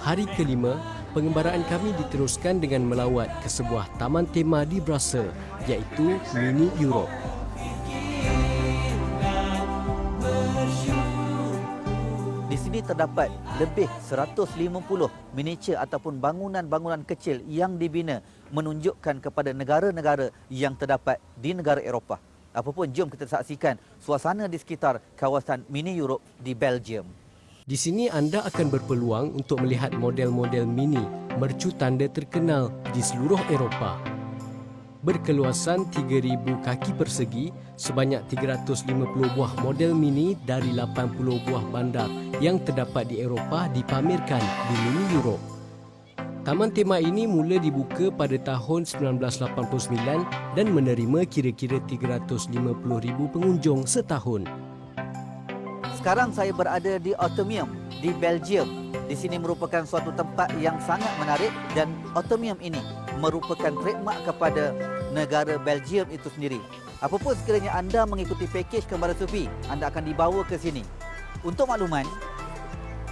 Hari kelima, pengembaraan kami diteruskan dengan melawat ke sebuah taman tema di Brussels, iaitu Mini Europe. Di sini terdapat lebih 150 miniatur ataupun bangunan-bangunan kecil yang dibina menunjukkan kepada negara-negara yang terdapat di negara Eropah. Apapun, jom kita saksikan suasana di sekitar kawasan Mini Europe di Belgium. Di sini anda akan berpeluang untuk melihat model-model mini mercu tanda terkenal di seluruh Eropah. Berkeluasan 3,000 kaki persegi, sebanyak 350 buah model mini dari 80 buah bandar yang terdapat di Eropah dipamerkan di Mini Europe. Taman tema ini mula dibuka pada tahun 1989 dan menerima kira-kira 350,000 pengunjung setahun. Sekarang saya berada di Atomium di Belgium. Di sini merupakan suatu tempat yang sangat menarik dan Atomium ini merupakan trademark kepada negara Belgium itu sendiri. Apapun sekiranya anda mengikuti pakej Kembara Sufi, anda akan dibawa ke sini. Untuk makluman,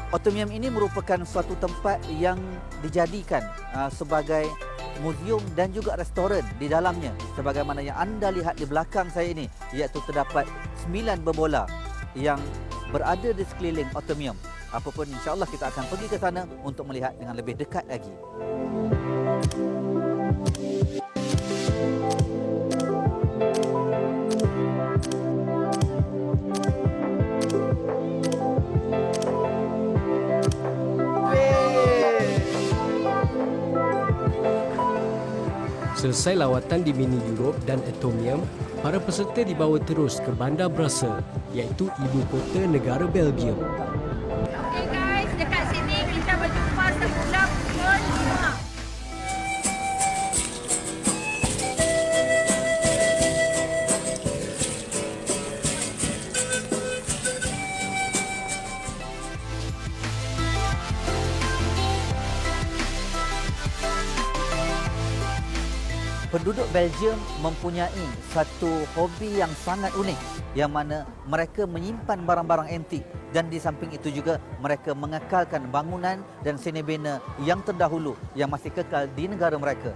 Atomium ini merupakan suatu tempat yang dijadikan sebagai muzium dan juga restoran di dalamnya. Sebagaimana yang anda lihat di belakang saya ini, iaitu terdapat 9 berbola yang berada di sekeliling Atomium. Apapun, insya-Allah kita akan pergi ke sana untuk melihat dengan lebih dekat lagi. Selesai lawatan di Mini Europe dan Atomium, para peserta dibawa terus ke bandar Brussels, iaitu ibu kota negara Belgium. Okay guys, dekat sini kita berjumpa sebulan kelima. Penduduk Belgium mempunyai satu hobi yang sangat unik, yang mana mereka menyimpan barang-barang antik dan di samping itu juga mereka mengekalkan bangunan dan seni bina yang terdahulu yang masih kekal di negara mereka.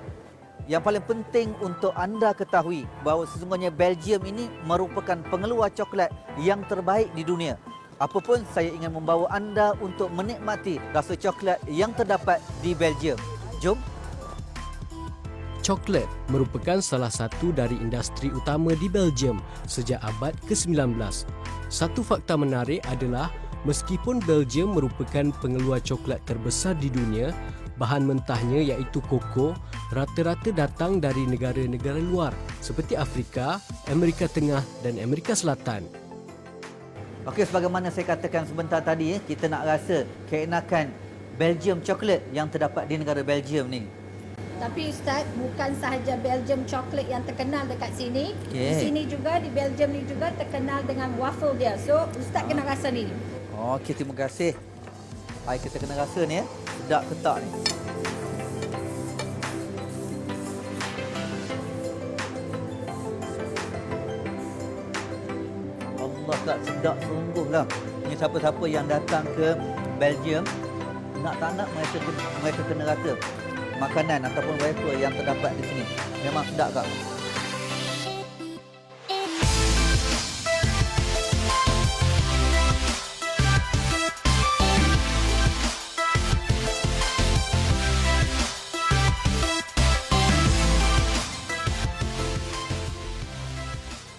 Yang paling penting untuk anda ketahui bahawa sesungguhnya Belgium ini merupakan pengeluar coklat yang terbaik di dunia. Apapun, saya ingin membawa anda untuk menikmati rasa coklat yang terdapat di Belgium. Jom. Coklat merupakan salah satu dari industri utama di Belgium sejak abad ke-19. Satu fakta menarik adalah meskipun Belgium merupakan pengeluar coklat terbesar di dunia, bahan mentahnya iaitu koko rata-rata datang dari negara-negara luar seperti Afrika, Amerika Tengah dan Amerika Selatan. Okey, sebagaimana saya katakan sebentar tadi, kita nak rasa keenakan Belgium coklat yang terdapat di negara Belgium ni. Tapi Ustaz, bukan sahaja Belgium coklat yang terkenal dekat sini. Okay. Di sini juga, di Belgium ni juga terkenal dengan waffle dia. So, Ustaz kena rasa ni. Okey, terima kasih. Baik, kita kena rasa ni ya. Sedap ke tak ni? Allah, tak sedap sungguh lah. Ini siapa-siapa yang datang ke Belgium, nak tak nak mereka kena rasa makanan ataupun wafer yang terdapat di sini. Memang sedap kak.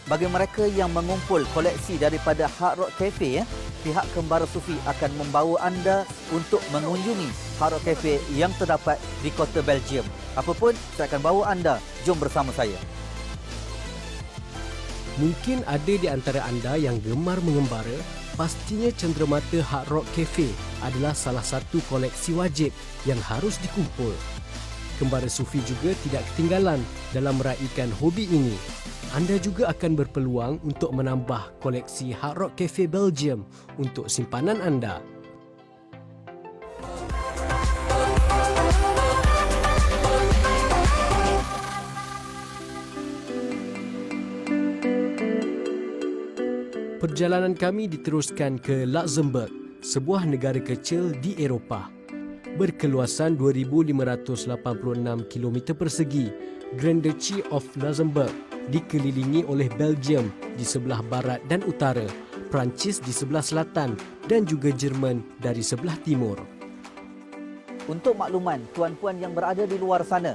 Bagi mereka yang mengumpul koleksi daripada Hard Rock Cafe, pihak Kembara Sufi akan membawa anda untuk mengunjungi Hard Rock Cafe yang terdapat di kota Belgium. Apapun, saya akan bawa anda. Jom bersama saya. Mungkin ada di antara anda yang gemar mengembara, pastinya cenderamata Hard Rock Cafe adalah salah satu koleksi wajib yang harus dikumpul. Kembara Sufi juga tidak ketinggalan dalam meraihkan hobi ini. Anda juga akan berpeluang untuk menambah koleksi Hard Rock Cafe Belgium untuk simpanan anda. Perjalanan kami diteruskan ke Luxembourg, sebuah negara kecil di Eropah. berkeluasan 2,586 km persegi. Grand Duchy of Luxembourg dikelilingi oleh Belgium di sebelah barat dan utara, Perancis di sebelah selatan dan juga Jerman dari sebelah timur. Untuk makluman tuan-puan yang berada di luar sana,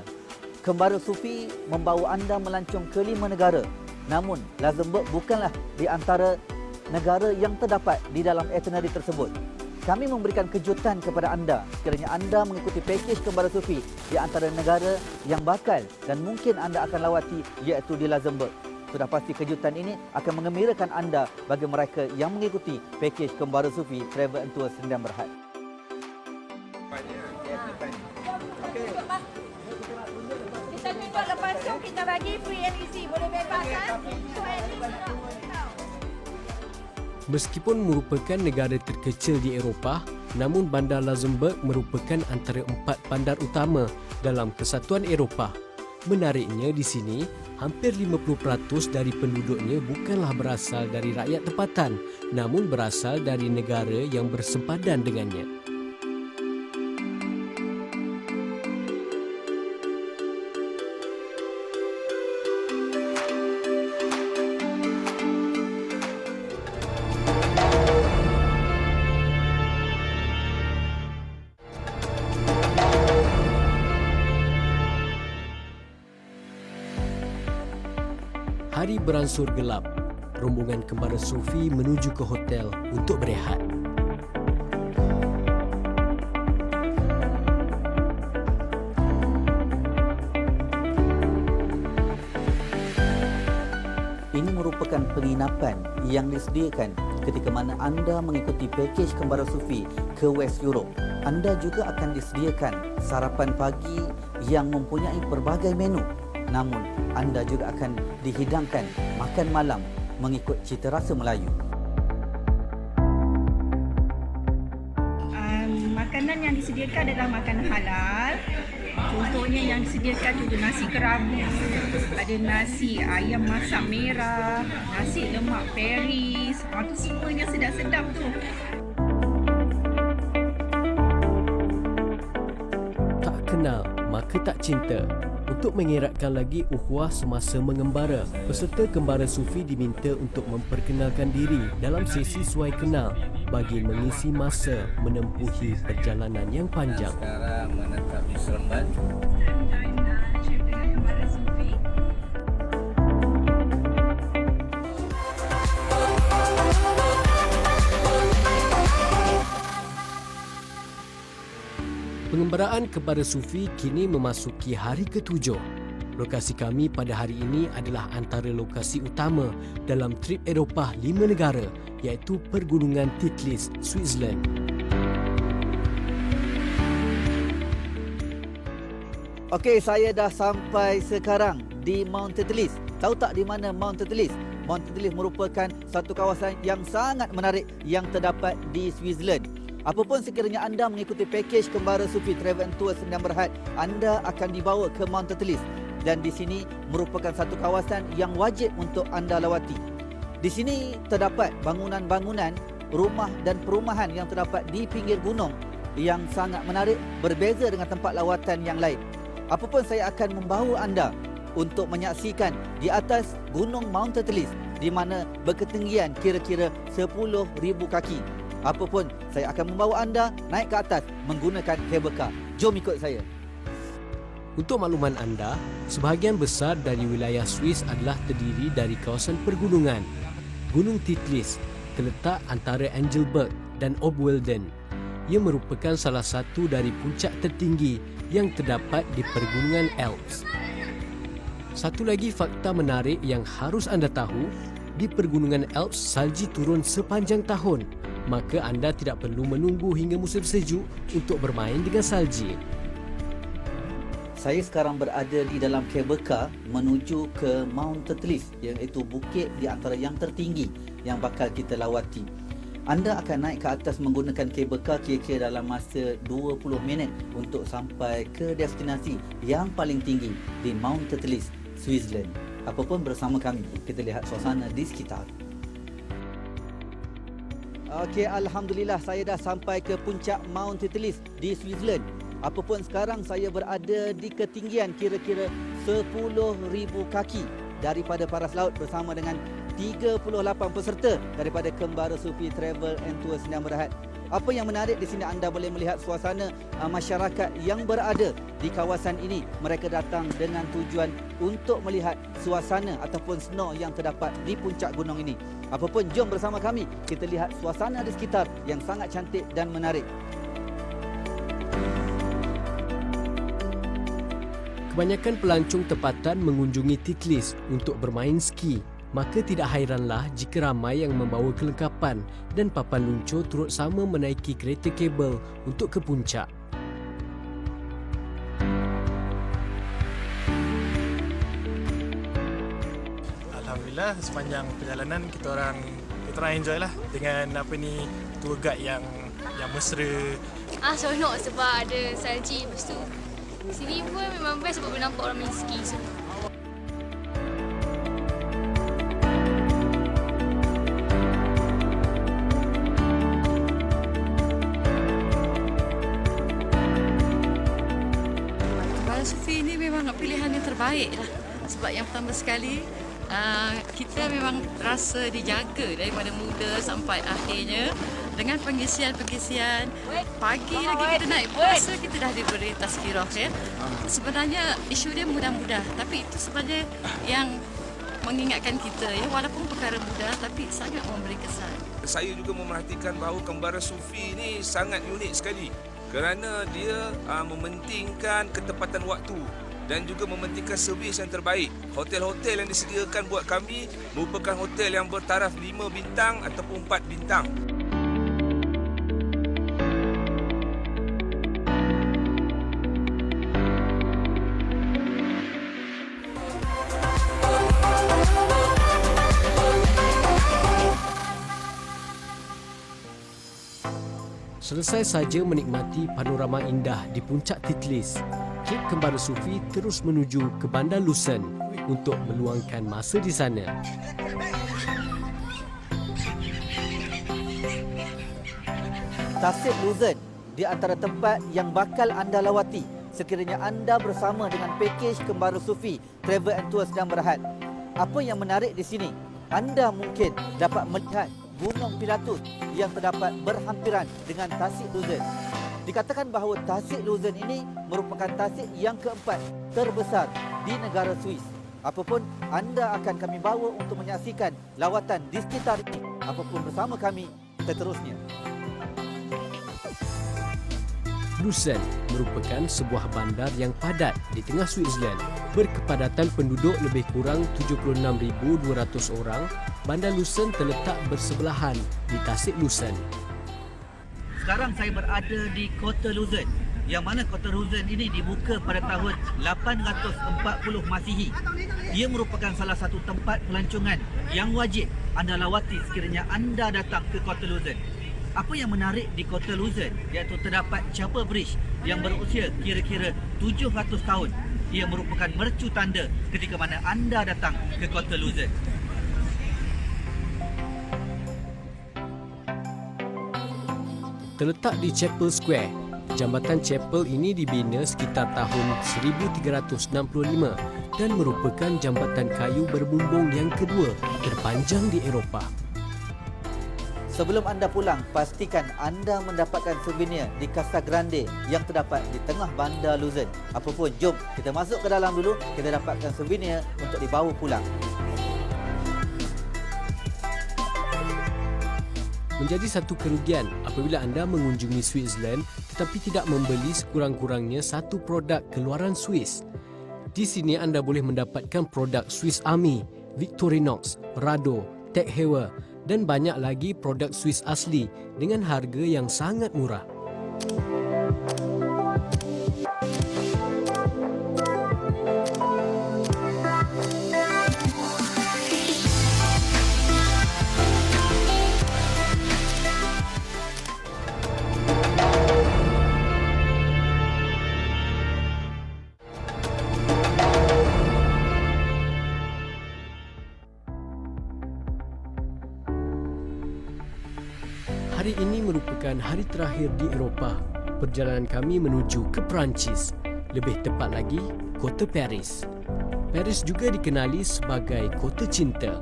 Kembara Sufi membawa anda melancong ke 5 negara. Namun, Luxembourg bukanlah di antara negara yang terdapat di dalam itinerary tersebut. Kami memberikan kejutan kepada anda sekiranya anda mengikuti pakej Kembara Sufi di antara negara yang bakal dan mungkin anda akan lawati, iaitu di Luxembourg. Sudah pasti kejutan ini akan mengembirakan anda bagi mereka yang mengikuti pakej Kembara Sufi Travel and Tour Sdn Bhd. Kita tunjuk lepas tu kita bagi free and easy. Boleh bebas kan? So at least nak tahu. Meskipun merupakan negara terkecil di Eropah, namun bandar Luxembourg merupakan antara 4 bandar utama dalam Kesatuan Eropah. Menariknya di sini, hampir 50% dari penduduknya bukanlah berasal dari rakyat tempatan, namun berasal dari negara yang bersempadan dengannya. Hari beransur gelap. Rombongan Kembara Sufi menuju ke hotel untuk berehat. Ini merupakan penginapan yang disediakan ketika mana anda mengikuti pakej Kembara Sufi ke West Europe. Anda juga akan disediakan sarapan pagi yang mempunyai pelbagai menu. Namun, anda juga akan dihidangkan makan malam mengikut cita rasa Melayu. Makanan yang disediakan adalah makanan halal. Contohnya yang disediakan contoh nasi kerabu, ada nasi ayam masak merah, nasi lemak Paris. Itu semuanya sedap-sedap tu. Tak kenal, maka tak cinta. Untuk mengeratkan lagi ukhuwah semasa mengembara, peserta Kembara Sufi diminta untuk memperkenalkan diri dalam sesi suai kenal bagi mengisi masa menempuhi perjalanan yang panjang. Sekarang menetap di Seremban. Pengembaraan Kembara Sufi kini memasuki hari ke-7. Lokasi kami pada hari ini adalah antara lokasi utama dalam trip Eropah 5 negara, iaitu Pergunungan Titlis, Switzerland. Okey, saya dah sampai sekarang di Mount Titlis. Tahu tak di mana Mount Titlis? Mount Titlis merupakan satu kawasan yang sangat menarik yang terdapat di Switzerland. Apapun sekiranya anda mengikuti pakej Kembara Sufi Travel and Tour Sdn Bhd, anda akan dibawa ke Mount Titlis dan di sini merupakan satu kawasan yang wajib untuk anda lawati. Di sini terdapat bangunan-bangunan, rumah dan perumahan yang terdapat di pinggir gunung yang sangat menarik, berbeza dengan tempat lawatan yang lain. Apapun saya akan membawa anda untuk menyaksikan di atas Gunung Mount Titlis di mana berketinggian kira-kira 10,000 kaki. Apapun, saya akan membawa anda naik ke atas menggunakan kabel kar. Jom ikut saya. Untuk makluman anda, sebahagian besar dari wilayah Swiss adalah terdiri dari kawasan pergunungan. Gunung Titlis terletak antara Engelberg dan Obwalden. Ia merupakan salah satu dari puncak tertinggi yang terdapat di Pergunungan Alps. Satu lagi fakta menarik yang harus anda tahu, di Pergunungan Alps salji turun sepanjang tahun. Maka anda tidak perlu menunggu hingga musim sejuk untuk bermain dengan salji. Saya sekarang berada di dalam kabel kar menuju ke Mount Titlis, iaitu bukit di antara yang tertinggi yang bakal kita lawati. Anda akan naik ke atas menggunakan kabel kar kira-kira dalam masa 20 minit untuk sampai ke destinasi yang paling tinggi di Mount Titlis, Switzerland. Apapun bersama kami, kita lihat suasana di sekitar. Okey, alhamdulillah saya dah sampai ke puncak Mount Titlis di Switzerland. Apapun sekarang saya berada di ketinggian kira-kira 10,000 kaki daripada paras laut bersama dengan 38 peserta daripada Kembara Sufi Travel and Tour Sdn Bhd. Apa yang menarik di sini, anda boleh melihat suasana masyarakat yang berada di kawasan ini. Mereka datang dengan tujuan untuk melihat suasana ataupun snow yang terdapat di puncak gunung ini. Apapun, jom bersama kami kita lihat suasana di sekitar yang sangat cantik dan menarik. Kebanyakan pelancong tempatan mengunjungi Titlis untuk bermain ski. Maka tidak hairanlah jika ramai yang membawa kelengkapan dan papan luncur turut sama menaiki kereta kabel untuk ke puncak. Alhamdulillah, sepanjang perjalanan kita orang enjoy lah dengan tour guide yang mesra. Seronok sebab ada salji. Lepas tu sini pun memang best sebab boleh nampak orang main ski semua. Kembara Sufi ini memang pilihan yang terbaik lah. Sebab yang pertama sekali, kita memang rasa dijaga daripada muda sampai akhirnya dengan pengisian-pengisian. Pagi lagi kita naik bus, kita dah diberi tazkirah ya. Sebenarnya isu dia mudah-mudah, tapi itu sebenarnya yang mengingatkan kita ya, walaupun perkara mudah tapi sangat memberi kesan. Saya juga memerhatikan bahawa Kembara Sufi ini sangat unik sekali kerana dia mementingkan ketepatan waktu dan juga mementingkan servis yang terbaik. Hotel-hotel yang disediakan buat kami merupakan hotel yang bertaraf 5 bintang ataupun 4 bintang. Selesai saja menikmati panorama indah di puncak Titlis, trip Kembara Sufi terus menuju ke Bandar Lucerne untuk meluangkan masa di sana. Tasik Lucerne di antara tempat yang bakal anda lawati sekiranya anda bersama dengan pakej Kembara Sufi Travel and Tour Sdn Bhd. Apa yang menarik di sini, anda mungkin dapat melihat Gunung Pilatus yang terdapat berhampiran dengan Tasik Lucerne. Dikatakan bahawa Tasik Lucerne ini merupakan tasik yang keempat terbesar di negara Swiss. Apapun, anda akan kami bawa untuk menyaksikan lawatan di sekitar ini. Apapun, bersama kami seterusnya. Lucerne merupakan sebuah bandar yang padat di tengah Switzerland. Berkepadatan penduduk lebih kurang 76,200 orang, Bandar Lucerne terletak bersebelahan di Tasik Lucerne. Sekarang saya berada di Kota Lucerne, yang mana Kota Lucerne ini dibuka pada tahun 840 Masihi. Ia merupakan salah satu tempat pelancongan yang wajib anda lawati sekiranya anda datang ke Kota Lucerne. Apa yang menarik di Kota Lucerne iaitu terdapat Chapel Bridge yang berusia kira-kira 700 tahun. Ia merupakan mercu tanda ketika mana anda datang ke Kota Lucerne. Terletak di Chapel Square, jambatan Chapel ini dibina sekitar tahun 1365 dan merupakan jambatan kayu berbumbung yang kedua terpanjang di Eropah. Sebelum anda pulang, pastikan anda mendapatkan souvenir di Casa Grande yang terdapat di tengah Bandar Lucerne. Apapun, jom kita masuk ke dalam dulu, kita dapatkan souvenir untuk dibawa pulang. Menjadi satu kerugian apabila anda mengunjungi Switzerland tetapi tidak membeli sekurang-kurangnya satu produk keluaran Swiss. Di sini anda boleh mendapatkan produk Swiss Army, Victorinox, Rado, Tech Heuer dan banyak lagi produk Swiss asli dengan harga yang sangat murah. hari terakhir di Eropah, perjalanan kami menuju ke Perancis, lebih tepat lagi, kota Paris. Paris juga dikenali sebagai kota cinta.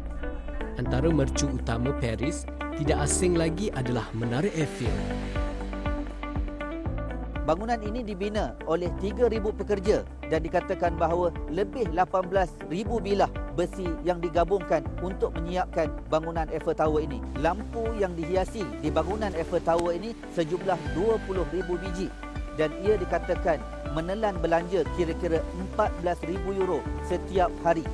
Antara mercu utama Paris tidak asing lagi adalah Menara Eiffel. Bangunan ini dibina oleh 3,000 pekerja dan dikatakan bahawa lebih 18,000 bilah besi yang digabungkan untuk menyiapkan bangunan Eiffel Tower ini. Lampu yang dihiasi di bangunan Eiffel Tower ini sejumlah 20,000 biji dan ia dikatakan menelan belanja kira-kira 14,000 euro setiap hari.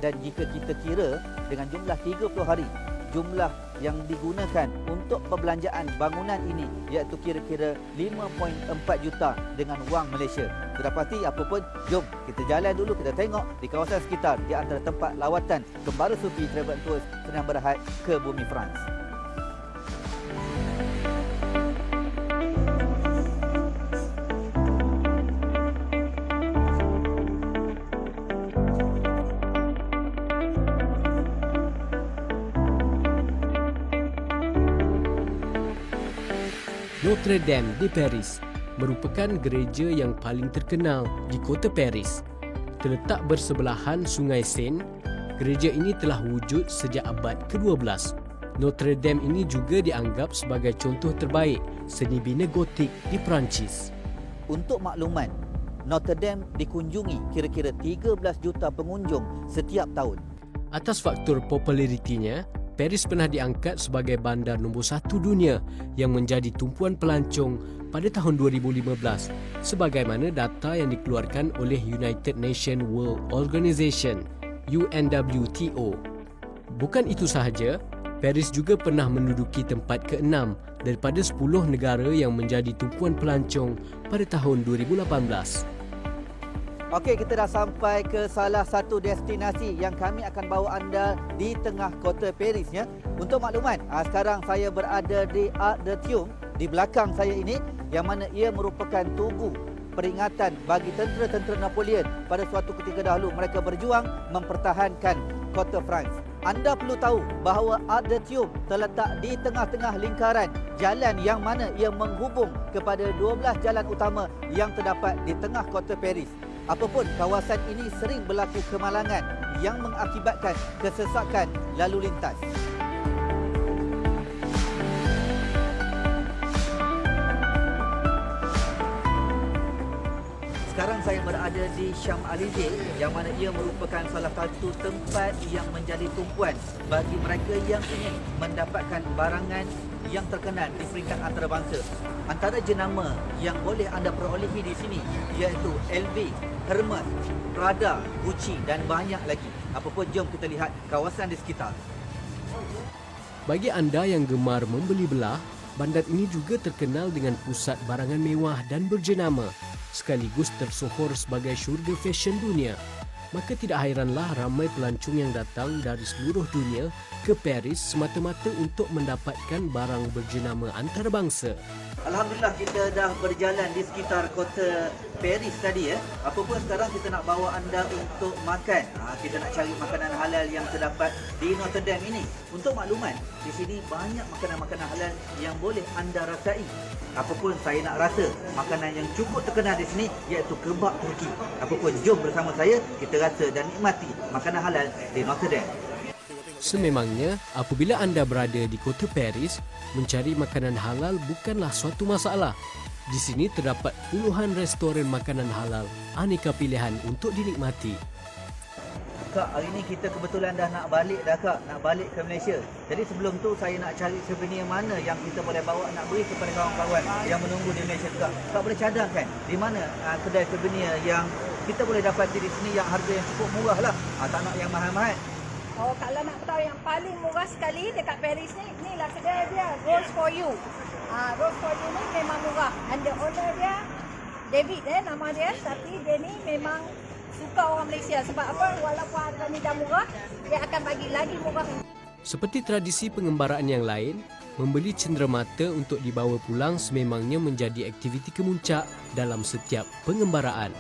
Dan jika kita kira dengan jumlah 30 hari, jumlah yang digunakan untuk perbelanjaan bangunan ini iaitu kira-kira 5.4 juta dengan wang Malaysia. Sudah pasti apa pun, jom kita jalan dulu, kita tengok di kawasan sekitar di antara tempat lawatan Kembara Sufi Travel and Tours Senang Berhad ke bumi France. Notre Dame di Paris merupakan gereja yang paling terkenal di kota Paris. Terletak bersebelahan Sungai Seine, gereja ini telah wujud sejak abad ke-12. Notre Dame ini juga dianggap sebagai contoh terbaik seni bina gotik di Perancis. Untuk makluman, Notre Dame dikunjungi kira-kira 13 juta pengunjung setiap tahun. Atas faktor popularitinya, Paris pernah diangkat sebagai bandar nombor 1 dunia yang menjadi tumpuan pelancong pada tahun 2015 sebagaimana data yang dikeluarkan oleh United Nations World Organization UNWTO. Bukan itu sahaja, Paris juga pernah menduduki tempat ke-6 daripada 10 negara yang menjadi tumpuan pelancong pada tahun 2018. Okey, kita dah sampai ke salah satu destinasi yang kami akan bawa anda di tengah kota Paris ya. Untuk makluman, sekarang saya berada di Arc de Triomphe di belakang saya ini yang mana ia merupakan tugu peringatan bagi tentera-tentera Napoleon pada suatu ketika dahulu mereka berjuang mempertahankan kota France. Anda perlu tahu bahawa Arc de Triomphe terletak di tengah-tengah lingkaran jalan yang mana ia menghubung kepada 12 jalan utama yang terdapat di tengah kota Paris. Apapun, kawasan ini sering berlaku kemalangan yang mengakibatkan kesesakan lalu lintas. Sekarang saya berada di Champs-Élysées yang mana ia merupakan salah satu tempat yang menjadi tumpuan bagi mereka yang ingin mendapatkan barangan yang terkenal di peringkat antarabangsa. Antara jenama yang boleh anda perolehi di sini iaitu LV, Hermes, Prada, Gucci dan banyak lagi. Apapun, jom kita lihat kawasan di sekitar. Bagi anda yang gemar membeli belah, bandar ini juga terkenal dengan pusat barangan mewah dan berjenama, sekaligus tersohor sebagai syurga fashion dunia. Maka tidak hairanlah ramai pelancong yang datang dari seluruh dunia ke Paris semata-mata untuk mendapatkan barang berjenama antarabangsa. Alhamdulillah, kita dah berjalan di sekitar kota Paris tadi ya. Apapun, sekarang kita nak bawa anda untuk makan. Kita nak cari makanan halal yang terdapat di Notre Dame ini. Untuk makluman, di sini banyak makanan-makanan halal yang boleh anda rasai. Apapun, saya nak rasa makanan yang cukup terkenal di sini iaitu kebab Turki. Apapun, jom bersama saya kita rasa dan nikmati makanan halal di Notre Dame. Sememangnya, apabila anda berada di kota Paris, mencari makanan halal bukanlah suatu masalah. Di sini terdapat puluhan restoran makanan halal, aneka pilihan untuk dinikmati. Kak, hari ni kita kebetulan dah nak balik dah Kak, nak balik ke Malaysia. Jadi sebelum tu saya nak cari souvenir mana yang kita boleh bawa nak beri kepada kawan-kawan yang menunggu di Malaysia Kak. Kak boleh cadangkan di mana kedai souvenir yang kita boleh dapati di sini yang harga yang cukup murah lah. Tak nak yang mahal-mahal. Oh, kalau nak tahu yang paling murah sekali dekat Paris ni, inilah kedai dia, Rose for You. Rose for You ni memang murah. And the owner dia, David nama dia, tapi dia ni memang suka orang Malaysia. Sebab apa? Walaupun harga ni dah murah, dia akan bagi lagi murah. Seperti tradisi pengembaraan yang lain, membeli cenderamata untuk dibawa pulang sememangnya menjadi aktiviti kemuncak dalam setiap pengembaraan.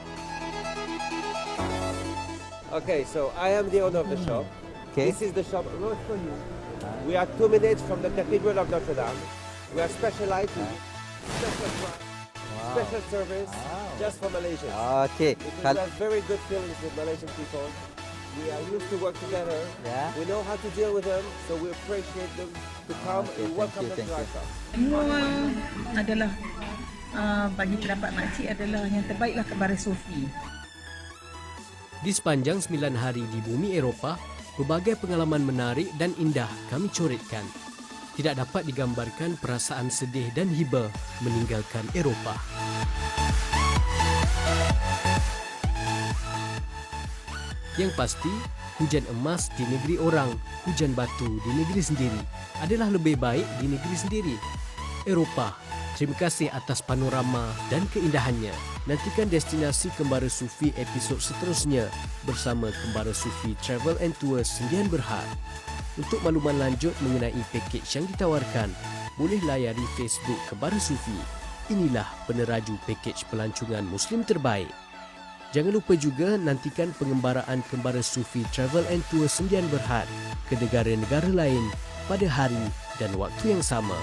Okay, so I am the owner of the shop. Okay. This is the shop Rose for You. We are 2 minutes from the Cathedral of Notre Dame. We are specialized in special price, special service, just for Malaysians. Okey. Because we have very good feelings with Malaysian people. We are used to work together. Yeah. We know how to deal with them, so we appreciate them to come Okay, and welcome thank them you. to our shop. Semua adalah bagi pendapat makcik adalah yang terbaiklah Kebaris Sufi. Di sepanjang 9 hari di bumi Eropah, pelbagai pengalaman menarik dan indah kami coretkan. Tidak dapat digambarkan perasaan sedih dan hiba meninggalkan Eropah. Yang pasti, hujan emas di negeri orang, hujan batu di negeri sendiri adalah lebih baik di negeri sendiri. Eropah, terima kasih atas panorama dan keindahannya. Nantikan destinasi Kembara Sufi episod seterusnya bersama Kembara Sufi Travel and Tours Sendian Berhad. Untuk makluman lanjut mengenai pakej yang ditawarkan, boleh layari Facebook Kembara Sufi. Inilah peneraju pakej pelancongan Muslim terbaik. Jangan lupa juga nantikan pengembaraan Kembara Sufi Travel and Tours Sendian Berhad ke negara-negara lain pada hari dan waktu yang sama.